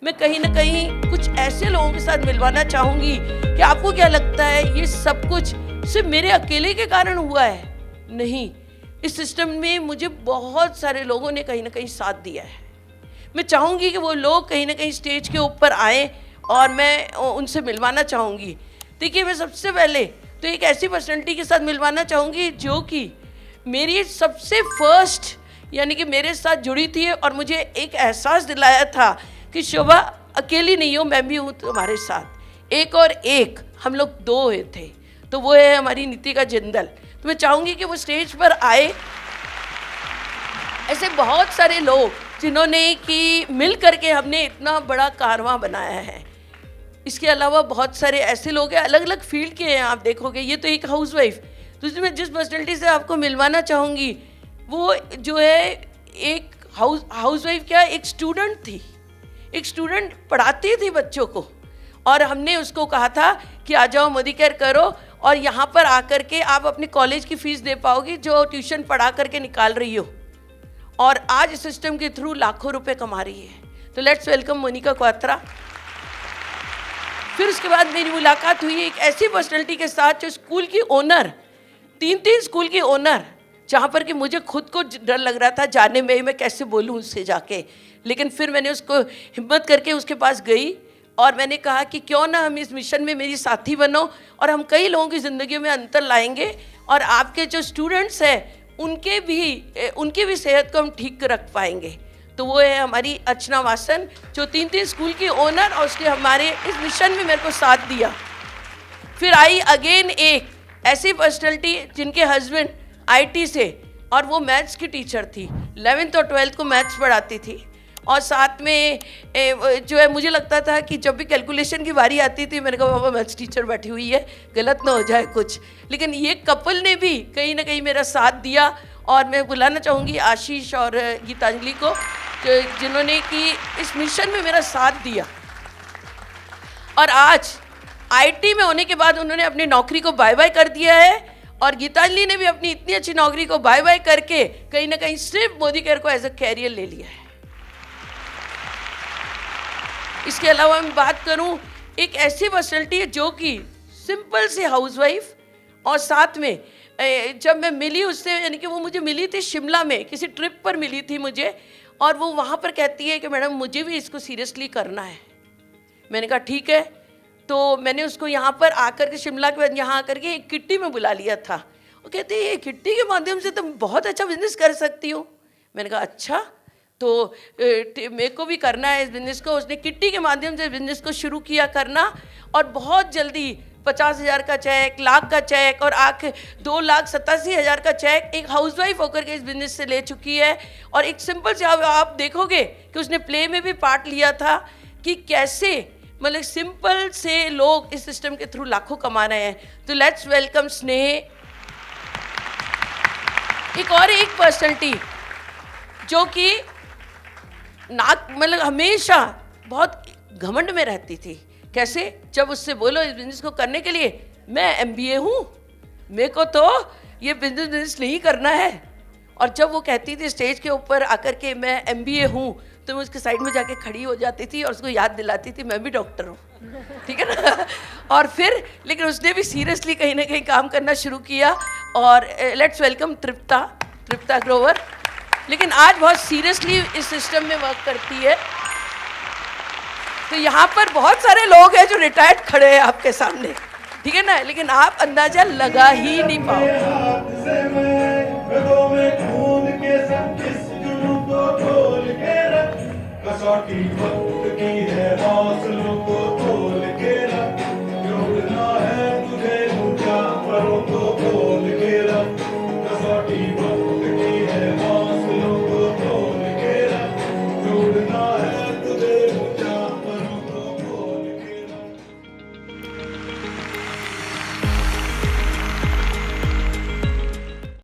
मैं कहीं ना कहीं कुछ ऐसे लोगों के साथ मिलवाना चाहूँगी कि आपको क्या लगता है ये सब कुछ सिर्फ मेरे अकेले के कारण हुआ है? नहीं, इस सिस्टम में मुझे बहुत सारे लोगों ने कहीं ना कहीं साथ दिया है। मैं चाहूँगी कि वो लोग कहीं ना कहीं स्टेज के ऊपर आएँ और मैं उनसे मिलवाना चाहूँगी। देखिए, मैं सबसे पहले तो एक ऐसी पर्सनैलिटी के साथ मिलवाना चाहूँगी जो कि मेरी सबसे फर्स्ट यानी कि मेरे साथ जुड़ी थी और मुझे एक एहसास दिलाया था कि शोभा अकेली नहीं हो, मैं भी हूँ तुम्हारे साथ। एक और एक, हम लोग दो हुए थे। तो वो है हमारी नीतिका जिंदल। तो मैं चाहूँगी कि वो स्टेज पर आए। ऐसे बहुत सारे लोग जिन्होंने कि मिल करके हमने इतना बड़ा कारवां बनाया है। इसके अलावा बहुत सारे ऐसे लोग हैं, अलग अलग फील्ड के हैं। आप देखोगे, ये तो एक हाउसवाइफ। तो मैं जिस पर्सनैलिटी से आपको मिलवाना चाहूँगी वो जो है एक हाउसवाइफ क्या, एक स्टूडेंट थी। एक स्टूडेंट पढ़ाती थी बच्चों को और हमने उसको कहा था कि आ जाओ मोदी केयर करो और यहाँ पर आकर के आप अपने कॉलेज की फीस दे पाओगी जो ट्यूशन पढ़ा करके निकाल रही हो, और आज इस सिस्टम के थ्रू लाखों रुपए कमा रही है। तो लेट्स वेलकम मोनिका क्वात्रा। फिर उसके बाद मेरी मुलाकात हुई एक ऐसी पर्सनैलिटी के साथ जो स्कूल की ओनर, 3 स्कूल की ओनर, जहाँ पर कि मुझे खुद को डर लग रहा था जाने में, मैं कैसे बोलूँ उससे जाके। लेकिन फिर मैंने उसको हिम्मत करके उसके पास गई और मैंने कहा कि क्यों ना हम इस मिशन में मेरी साथी बनो और हम कई लोगों की ज़िंदगी में अंतर लाएंगे और आपके जो स्टूडेंट्स हैं उनकी भी सेहत को हम ठीक रख पाएंगे। तो वो है हमारी अर्चना वासन, जो 3 स्कूल की ओनर, और उसने हमारे इस मिशन में मेरे को साथ दिया। फिर आई अगेन एक ऐसी पर्सनैलिटी जिनके हस्बैंड IT से, और वो मैथ्स की टीचर थी। 11th और 12th को मैथ्स पढ़ाती थी और साथ में जो है मुझे लगता था कि जब भी कैलकुलेशन की बारी आती थी मैंने कहा बाबा मैथ्स टीचर बैठी हुई है, गलत ना हो जाए कुछ। लेकिन ये कपल ने भी कहीं ना कहीं मेरा साथ दिया और मैं बुलाना चाहूँगी आशीष और गीतांजलि को, जिन्होंने कि इस मिशन में मेरा साथ दिया। और आज IT में होने के बाद उन्होंने अपनी नौकरी को बाय बाय कर दिया है और गीतांजलि ने भी अपनी इतनी अच्छी नौकरी को बाय बाय करके कहीं ना कहीं सिर्फ मोदी केयर को एज अ कैरियर ले लिया है। इसके अलावा मैं बात करूं, एक ऐसी पर्सनैलिटी है जो कि सिंपल से हाउसवाइफ, और साथ में जब मैं मिली उससे, यानी कि वो मुझे मिली थी शिमला में, किसी ट्रिप पर मिली थी मुझे, और वो वहाँ पर कहती है कि मैडम मुझे भी इसको सीरियसली करना है। मैंने कहा ठीक है। तो मैंने उसको यहाँ पर आकर के, शिमला के बाद यहाँ आकर के एक किट्टी में बुला लिया था। वो कहती है ये किट्टी के माध्यम से तुम बहुत अच्छा बिजनेस कर सकती हो। मैंने कहा अच्छा, तो मेरे को भी करना है इस बिज़नेस को। उसने किट्टी के माध्यम से बिज़नेस को शुरू किया करना और बहुत जल्दी 50,000 का चेक, लाख का चेक और 2,87,000 का चेक एक हाउसवाइफ होकर के इस बिज़नेस से ले चुकी है। और एक सिंपल से आप देखोगे कि उसने प्ले में भी पार्ट लिया था कि कैसे मतलब सिंपल से लोग इस सिस्टम के थ्रू लाखों कमा रहे हैं। तो लेट्स वेलकम स्नेह। एक और एक पर्सनैलिटी जो कि मतलब हमेशा बहुत घमंड में रहती थी। कैसे? जब उससे बोलो इस बिजनेस को करने के लिए, मैं MBA हूँ, मेरे को तो ये बिजनेस नहीं करना है। और जब वो कहती थी स्टेज के ऊपर आकर के मैं MBA हूँ, तो मैं उसके साइड में जाके खड़ी हो जाती थी और उसको याद दिलाती थी मैं भी डॉक्टर हूँ, ठीक है ना। और फिर लेकिन उसने भी सीरियसली कहीं ना कहीं काम करना शुरू किया। और लेट्स वेलकम तृप्ता ग्रोवर। लेकिन आज बहुत सीरियसली इस सिस्टम में वर्क करती है। तो यहाँ पर बहुत सारे लोग हैं जो रिटायर्ड खड़े हैं आपके सामने, ठीक है ना, लेकिन आप अंदाजा लगा ही नहीं पाओगे। कसौटी वक्त की है, हौसलों को